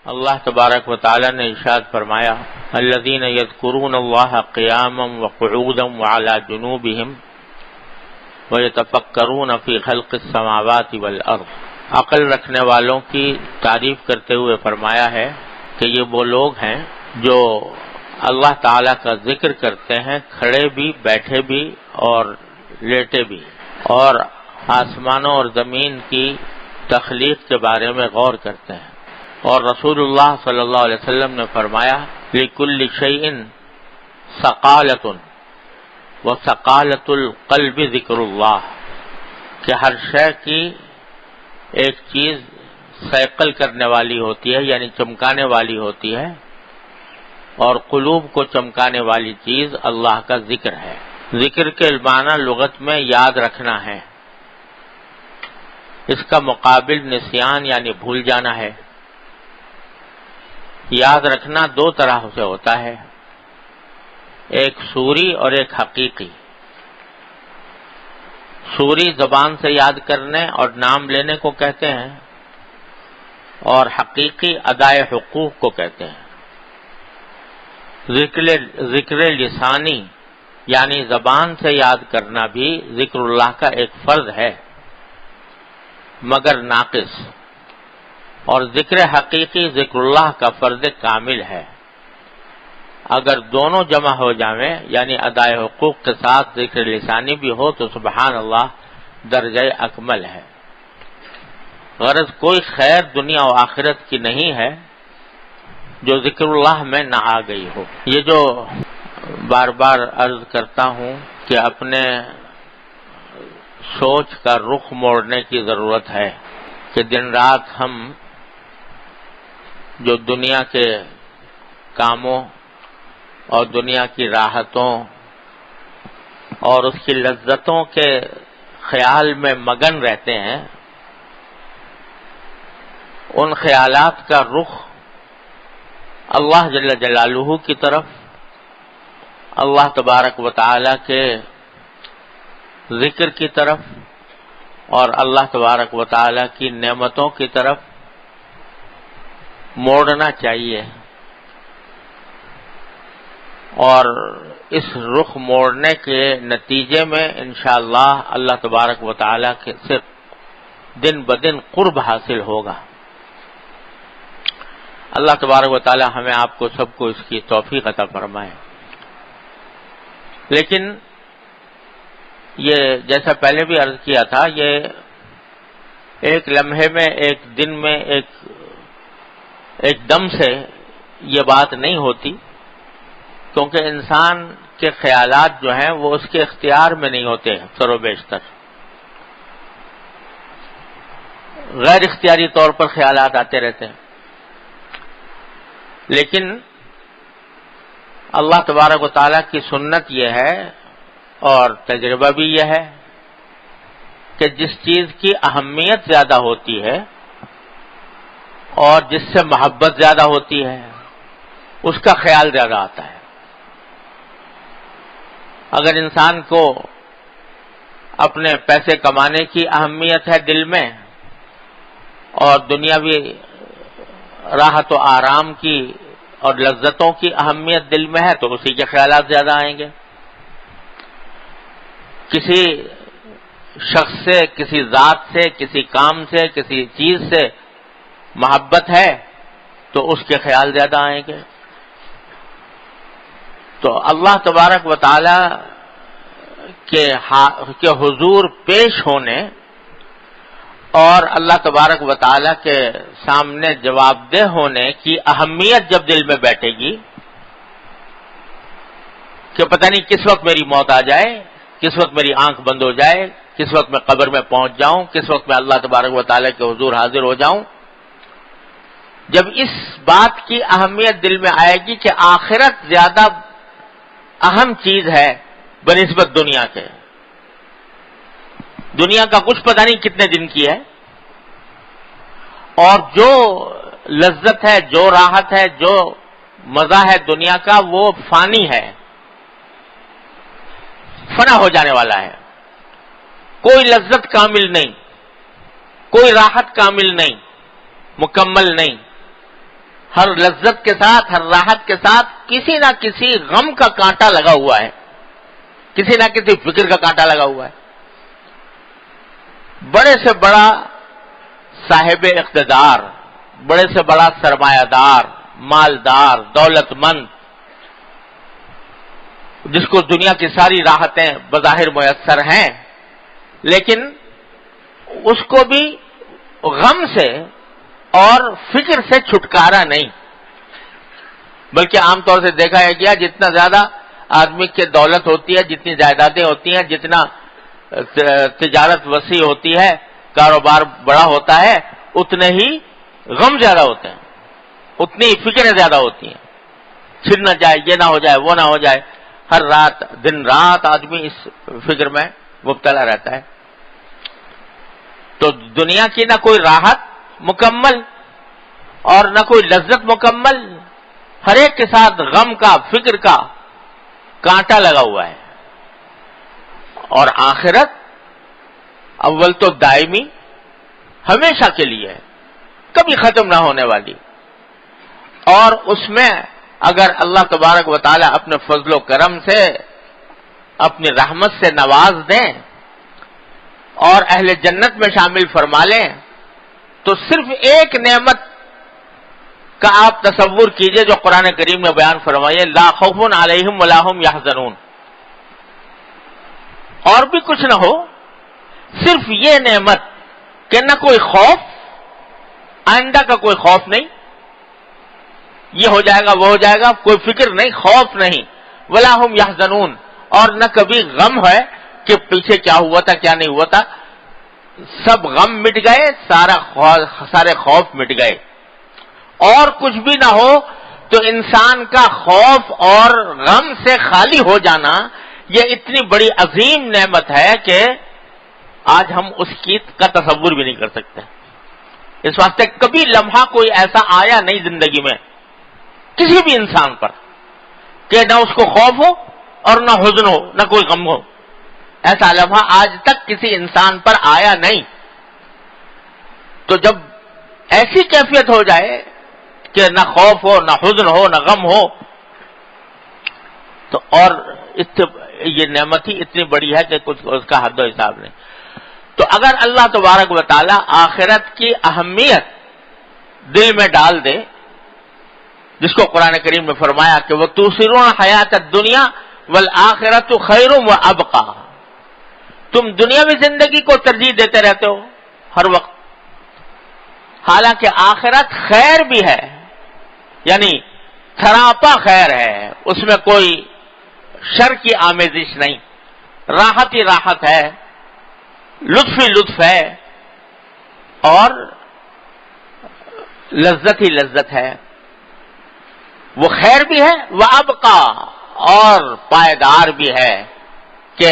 اللہ تبارک و تعالی نے ارشاد فرمایا الذین یذکرون اللہ قیاما وقعودا وعلی جنوبہم ویتفکرون فی خلق السماوات والارض۔ عقل رکھنے والوں کی تعریف کرتے ہوئے فرمایا ہے کہ یہ وہ لوگ ہیں جو اللہ تعالیٰ کا ذکر کرتے ہیں کھڑے بھی، بیٹھے بھی اور لیٹے بھی، اور آسمانوں اور زمین کی تخلیق کے بارے میں غور کرتے ہیں۔ اور رسول اللہ صلی اللہ علیہ وسلم نے فرمایا لِكُلِّ شَيْءٍ ثَقَالَةٌ وَثَقَالَةُ الْقَلْبِ ذِكْرُ اللَّهِ، کہ ہر شے کی ایک چیز ثقل کرنے والی ہوتی ہے، یعنی چمکانے والی ہوتی ہے، اور قلوب کو چمکانے والی چیز اللہ کا ذکر ہے۔ ذکر کے معنی لغت میں یاد رکھنا ہے، اس کا مقابل نسیان یعنی بھول جانا ہے۔ یاد رکھنا دو طرح سے ہوتا ہے، ایک صوری اور ایک حقیقی۔ صوری زبان سے یاد کرنے اور نام لینے کو کہتے ہیں، اور حقیقی ادائے حقوق کو کہتے ہیں۔ ذکر لسانی یعنی زبان سے یاد کرنا بھی ذکر اللہ کا ایک فرض ہے مگر ناقص، اور ذکر حقیقی ذکر اللہ کا فرض کامل ہے۔ اگر دونوں جمع ہو جائیں یعنی ادائے حقوق کے ساتھ ذکر لسانی بھی ہو تو سبحان اللہ درجہ اکمل ہے۔ غرض کوئی خیر دنیا و آخرت کی نہیں ہے جو ذکر اللہ میں نہ آ گئی ہو۔ یہ جو بار بار عرض کرتا ہوں کہ اپنے سوچ کا رخ موڑنے کی ضرورت ہے کہ دن رات ہم جو دنیا کے کاموں اور دنیا کی راحتوں اور اس کی لذتوں کے خیال میں مگن رہتے ہیں، ان خیالات کا رخ اللہ جل جلالہ کی طرف، اللہ تبارک و تعالی کے ذکر کی طرف اور اللہ تبارک و تعالی کی نعمتوں کی طرف موڑنا چاہیے، اور اس رخ موڑنے کے نتیجے میں انشاءاللہ اللہ تبارک و تعالی کے سے دن بدن قرب حاصل ہوگا۔ اللہ تبارک و تعالی ہمیں آپ کو سب کو اس کی توفیق عطا فرمائے۔ لیکن یہ جیسا پہلے بھی عرض کیا تھا، یہ ایک لمحے میں، ایک دن میں، ایک دم سے یہ بات نہیں ہوتی، کیونکہ انسان کے خیالات جو ہیں وہ اس کے اختیار میں نہیں ہوتے، اکثر و بیشتر غیر اختیاری طور پر خیالات آتے رہتے ہیں۔ لیکن اللہ تبارک و تعالیٰ کی سنت یہ ہے اور تجربہ بھی یہ ہے کہ جس چیز کی اہمیت زیادہ ہوتی ہے اور جس سے محبت زیادہ ہوتی ہے اس کا خیال زیادہ آتا ہے۔ اگر انسان کو اپنے پیسے کمانے کی اہمیت ہے دل میں اور دنیاوی راحت و آرام کی اور لذتوں کی اہمیت دل میں ہے تو اسی کے خیالات زیادہ آئیں گے۔ کسی شخص سے، کسی ذات سے، کسی کام سے، کسی چیز سے محبت ہے تو اس کے خیال زیادہ آئیں گے۔ تو اللہ تبارک و تعالی کے حضور پیش ہونے اور اللہ تبارک و تعالی کے سامنے جواب دہ ہونے کی اہمیت جب دل میں بیٹھے گی کہ پتہ نہیں کس وقت میری موت آ جائے، کس وقت میری آنکھ بند ہو جائے، کس وقت میں قبر میں پہنچ جاؤں، کس وقت میں اللہ تبارک و تعالی کے حضور حاضر ہو جاؤں، جب اس بات کی اہمیت دل میں آئے گی کہ آخرت زیادہ اہم چیز ہے بنسبت دنیا کے، دنیا کا کچھ پتہ نہیں کتنے دن کی ہے، اور جو لذت ہے، جو راحت ہے، جو مزہ ہے دنیا کا وہ فانی ہے، فنا ہو جانے والا ہے۔ کوئی لذت کامل نہیں، کوئی راحت کامل نہیں، مکمل نہیں۔ ہر لذت کے ساتھ، ہر راحت کے ساتھ کسی نہ کسی غم کا کانٹا لگا ہوا ہے، کسی نہ کسی فکر کا کانٹا لگا ہوا ہے۔ بڑے سے بڑا صاحب اقتدار، بڑے سے بڑا سرمایہ دار، مالدار، دولت مند، جس کو دنیا کی ساری راحتیں بظاہر میسر ہیں، لیکن اس کو بھی غم سے اور فکر سے چھٹکارا نہیں، بلکہ عام طور سے دیکھا ہے گیا جتنا زیادہ آدمی کی دولت ہوتی ہے، جتنی جائیدادیں ہوتی ہیں، جتنا تجارت وسیع ہوتی ہے، کاروبار بڑا ہوتا ہے، اتنے ہی غم زیادہ ہوتے ہیں، اتنی فکریں زیادہ ہوتی ہیں، چھن نہ جائے، یہ نہ ہو جائے، وہ نہ ہو جائے، ہر رات دن رات آدمی اس فکر میں مبتلا رہتا ہے۔ تو دنیا کی نہ کوئی راحت مکمل اور نہ کوئی لذت مکمل، ہر ایک کے ساتھ غم کا، فکر کا کانٹا لگا ہوا ہے۔ اور آخرت اول تو دائمی، ہمیشہ کے لیے ہے، کبھی ختم نہ ہونے والی، اور اس میں اگر اللہ تبارک و تعالی اپنے فضل و کرم سے، اپنی رحمت سے نواز دیں اور اہل جنت میں شامل فرما لیں، تو صرف ایک نعمت کا آپ تصور کیجئے جو قرآن کریم میں بیان فرمائیے، لا خوف علیہم ولا هم یحزنون، اور بھی کچھ نہ ہو، صرف یہ نعمت کہ نہ کوئی خوف، آئندہ کا کوئی خوف نہیں، یہ ہو جائے گا وہ ہو جائے گا، کوئی فکر نہیں، خوف نہیں، ولا هم یحزنون، اور نہ کبھی غم ہے کہ پیچھے کیا ہوا تھا کیا نہیں ہوا تھا، سب غم مٹ گئے، سارے خوف مٹ گئے، اور کچھ بھی نہ ہو تو انسان کا خوف اور غم سے خالی ہو جانا یہ اتنی بڑی عظیم نعمت ہے کہ آج ہم اس کی کا تصور بھی نہیں کر سکتے۔ اس واسطے کبھی لمحہ کوئی ایسا آیا نہیں زندگی میں کسی بھی انسان پر کہ نہ اس کو خوف ہو اور نہ حزن ہو، نہ کوئی غم ہو، ایسا لمحہ آج تک کسی انسان پر آیا نہیں۔ تو جب ایسی کیفیت ہو جائے کہ نہ خوف ہو، نہ حزن ہو، نہ غم ہو، تو اور یہ نعمت ہی اتنی بڑی ہے کہ کچھ اس کا حد و حساب نہیں۔ تو اگر اللہ تبارک و تعالی آخرت کی اہمیت دل میں ڈال دے، جس کو قرآن کریم میں فرمایا کہ وہ تؤثرون حیات الدنیا والآخرۃ خیر وابقی، تم دنیاوی زندگی کو ترجیح دیتے رہتے ہو ہر وقت، حالانکہ آخرت خیر بھی ہے، یعنی سراپا خیر ہے، اس میں کوئی شر کی آمیزش نہیں، راحت ہی راحت ہے، لطف ہی لطف ہے، اور لذت ہی لذت ہے، وہ خیر بھی ہے، وابقی، اور پائیدار بھی ہے کہ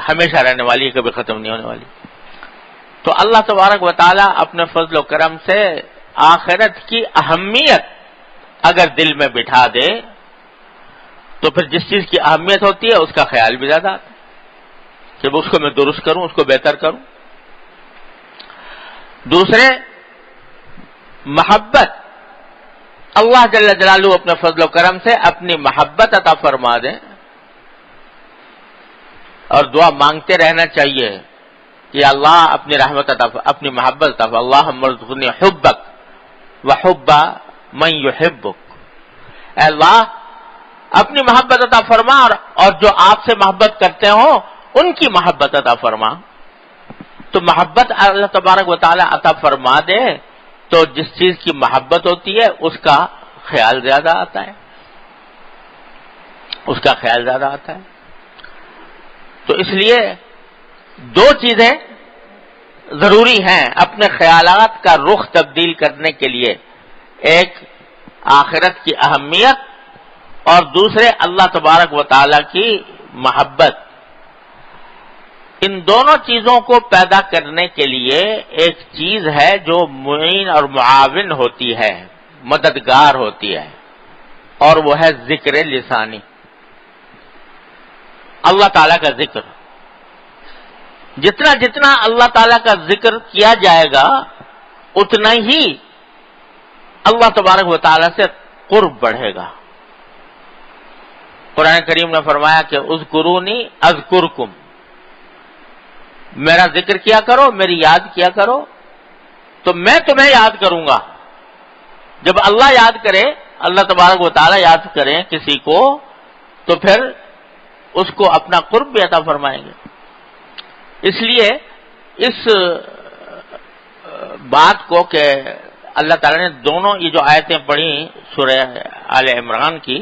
ہمیشہ رہنے والی ہے، کبھی ختم نہیں ہونے والی۔ تو اللہ تبارک و تعالی اپنے فضل و کرم سے آخرت کی اہمیت اگر دل میں بٹھا دے تو پھر جس چیز کی اہمیت ہوتی ہے اس کا خیال بھی زیادہ آتا ہے کہ اس کو میں درست کروں، اس کو بہتر کروں۔ دوسرے، محبت، اللہ جل جلالہ اپنے فضل و کرم سے اپنی محبت عطا فرما دیں، اور دعا مانگتے رہنا چاہیے کہ اللہ اپنی رحمت عطا، اپنی محبت عطا، اللہم ارزقنی حبک وحب من یحبک، اے اللہ اپنی محبت عطا فرما اور جو آپ سے محبت کرتے ہوں ان کی محبت عطا فرما۔ تو محبت اللہ تبارک و تعالی عطا فرما دے تو جس چیز کی محبت ہوتی ہے اس کا خیال زیادہ آتا ہے، اس کا خیال زیادہ آتا ہے۔ تو اس لیے دو چیزیں ضروری ہیں اپنے خیالات کا رخ تبدیل کرنے کے لیے، ایک آخرت کی اہمیت اور دوسرے اللہ تبارک و تعالی کی محبت۔ ان دونوں چیزوں کو پیدا کرنے کے لیے ایک چیز ہے جو معین اور معاون ہوتی ہے، مددگار ہوتی ہے، اور وہ ہے ذکر لسانی، اللہ تعالیٰ کا ذکر۔ جتنا جتنا اللہ تعالیٰ کا ذکر کیا جائے گا اتنا ہی اللہ تبارک و تعالی سے قرب بڑھے گا۔ قرآن کریم نے فرمایا کہ اذکرونی اذکرکم، میرا ذکر کیا کرو، میری یاد کیا کرو تو میں تمہیں یاد کروں گا۔ جب اللہ یاد کرے، اللہ تبارک و تعالی یاد کریں کسی کو تو پھر اس کو اپنا قرب بھی عطا فرمائیں گے۔ اس لیے اس بات کو کہ اللہ تعالی نے دونوں یہ جو آیتیں پڑھی سورہ آل عمران کی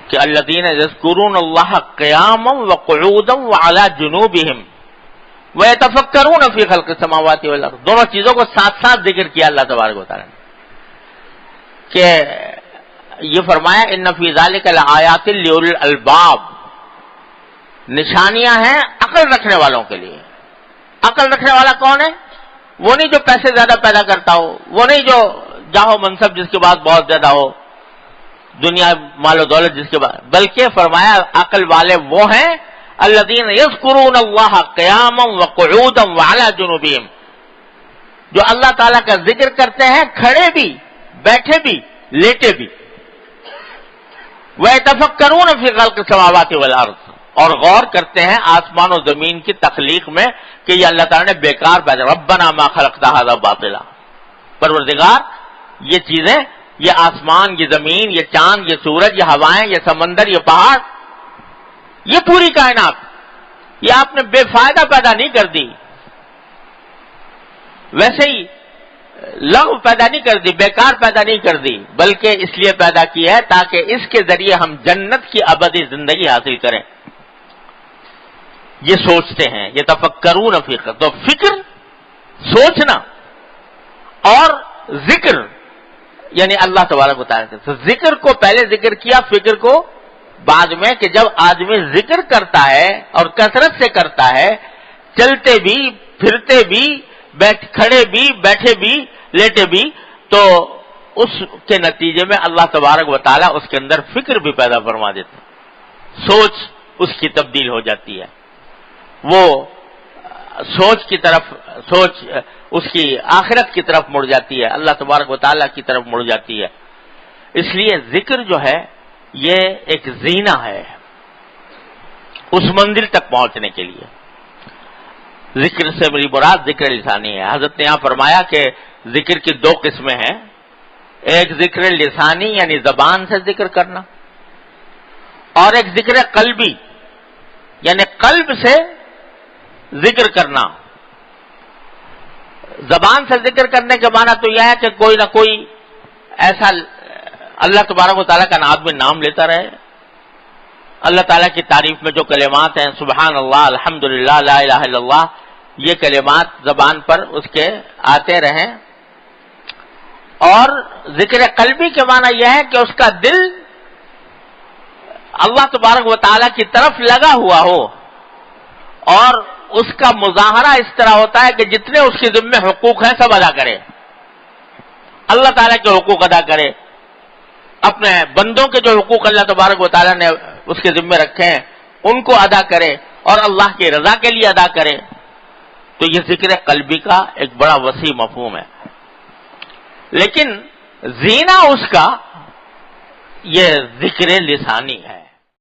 کہ الذین یذکرون اللہ قیاما وقعودا وعلی جنوبہم وَيَتَفَكَّرُونَ فِي خَلْقِ السَّمَاوَاتِ وَالْأَرْضِ، دونوں چیزوں کو ساتھ ساتھ ذکر کیا اللہ تبارک و تعالی نے کہ یہ فرمایا ان فی ذلک لآیات لأولی الالباب، نشانیاں ہیں عقل رکھنے والوں کے لیے۔ عقل رکھنے والا کون ہے؟ وہ نہیں جو پیسے زیادہ پیدا کرتا ہو، وہ نہیں جو جاہو منصب جس کے بعد بہت زیادہ ہو، دنیا مال و دولت جس کے بعد، بلکہ فرمایا عقل والے وہ ہیں الذین یذکرون اللہ قیاما وقعودا وعلی جنوبہم، جو اللہ تعالیٰ کا ذکر کرتے ہیں کھڑے بھی، بیٹھے بھی، لیٹے بھی۔ وَيَتَفَكَّرُونَ فِي خَلْقِ السَّمَاوَاتِ وَالْأَرْضِ، اور غور کرتے ہیں آسمان و زمین کی تخلیق میں کہ یہ اللہ تعالیٰ نے بیکار پیدا، ربنا ما خلقت ھذا باطلا، پروردگار یہ چیزیں، یہ آسمان، یہ زمین، یہ چاند، یہ سورج، یہ ہوائیں، یہ سمندر، یہ پہاڑ، یہ پوری کائنات، یہ آپ نے بے فائدہ پیدا نہیں کر دی، ویسے ہی لغو پیدا نہیں کر دی، بیکار پیدا نہیں کر دی، بلکہ اس لیے پیدا کی ہے تاکہ اس کے ذریعے ہم جنت کی ابدی زندگی حاصل کریں۔ یہ سوچتے ہیں، یہ تفکرون فی، تو فکر، سوچنا اور ذکر یعنی اللہ تبارک و تعالیٰ سے، ذکر کو پہلے ذکر کیا، فکر کو بعد میں، کہ جب آدمی ذکر کرتا ہے اور کثرت سے کرتا ہے، چلتے بھی، پھرتے بھی، کھڑے بھی، بیٹھے بھی، لیٹے بھی، تو اس کے نتیجے میں اللہ تبارک و تعالیٰ اس کے اندر فکر بھی پیدا فرما دیتے ہیں، سوچ اس کی تبدیل ہو جاتی ہے، وہ سوچ کی طرف، سوچ اس کی آخرت کی طرف مڑ جاتی ہے، اللہ تبارک و تعالیٰ کی طرف مڑ جاتی ہے۔ اس لیے ذکر جو ہے یہ ایک زینہ ہے اس منزل تک پہنچنے کے لیے۔ ذکر سے میری مراد ذکر لسانی ہے۔ حضرت نے یہاں فرمایا کہ ذکر کی دو قسمیں ہیں، ایک ذکر لسانی یعنی زبان سے ذکر کرنا، اور ایک ذکر قلبی یعنی قلب سے ذکر کرنا۔ زبان سے ذکر کرنے کے معنی تو یہ ہے کہ کوئی نہ کوئی ایسا اللہ تبارک و تعالیٰ کا آدمی نام لیتا رہے، اللہ تعالیٰ کی تعریف میں جو کلمات ہیں، سبحان اللہ، الحمدللہ، لا الہ الا اللہ، یہ کلمات زبان پر اس کے آتے رہیں۔ اور ذکر قلبی کے معنی یہ ہے کہ اس کا دل اللہ تبارک و تعالیٰ کی طرف لگا ہوا ہو، اور اس کا مظاہرہ اس طرح ہوتا ہے کہ جتنے اس کے ذمہ حقوق ہیں سب ادا کرے، اللہ تعالیٰ کے حقوق ادا کرے، اپنے بندوں کے جو حقوق اللہ تبارک و تعالیٰ نے اس کے ذمہ رکھے ہیں ان کو ادا کرے، اور اللہ کی رضا کے لیے ادا کرے۔ تو یہ ذکر قلبی کا ایک بڑا وسیع مفہوم ہے، لیکن زینہ اس کا یہ ذکر لسانی ہے۔